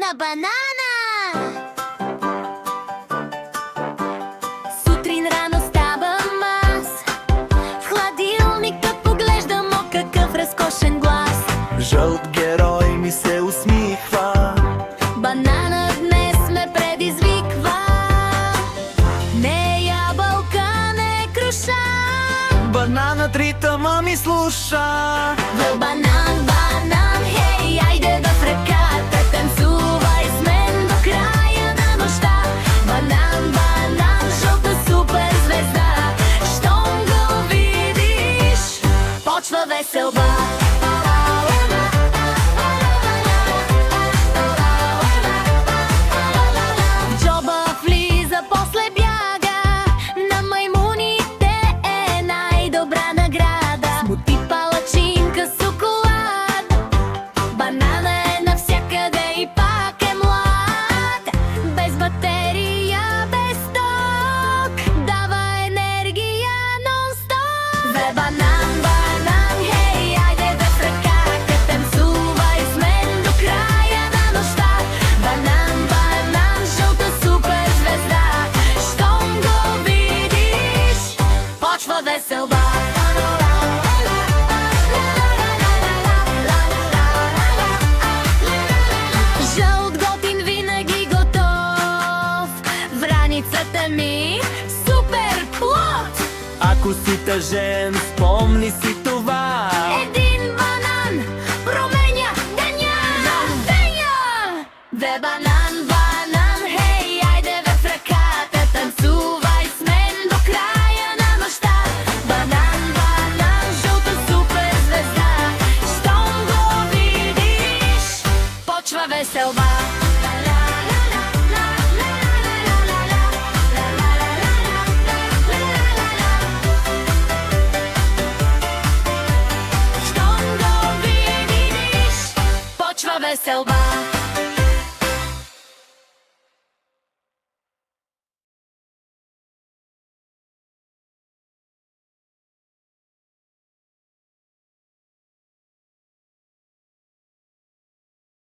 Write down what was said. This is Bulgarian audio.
на банана. Сутрин рано ставам аз, в хладилника поглеждам, о, какъв разкошен глас. Жълт герой ми се усмихва, Банана днес ме предизвиква. Не ябълка, не круша, бананът ритъма ми слуша. банан, банан, хей, айде в ръката, танцувай с мен до края на нощта. Банан, банан, жълта суперзвезда, щом го видиш, почва веселба. В джоба влиза, после бяга, на маймуните е най-добра награда. Смути, палачинка, шоколад, банана е навсякъде и пак е млад. Без батерия, без ток, дава енергия нон-стоп. Бе, банан, банан, хей, айде в ръката, танцувай с мен до края на нощта. Банан, банан, жълта суперзвезда, щом го видиш, почва веселба. Жълт, готин, винаги готов, враницата ми супер плод. Ако си тъжен, спомни си това. Един банан променя деня. Бе, банан, банан, хей, айде в ръката, танцувай с мен до края на нощта. Банан, банан, жълта суперзвезда, щом го видиш, почва веселба. Щом го видиш, почва веселба.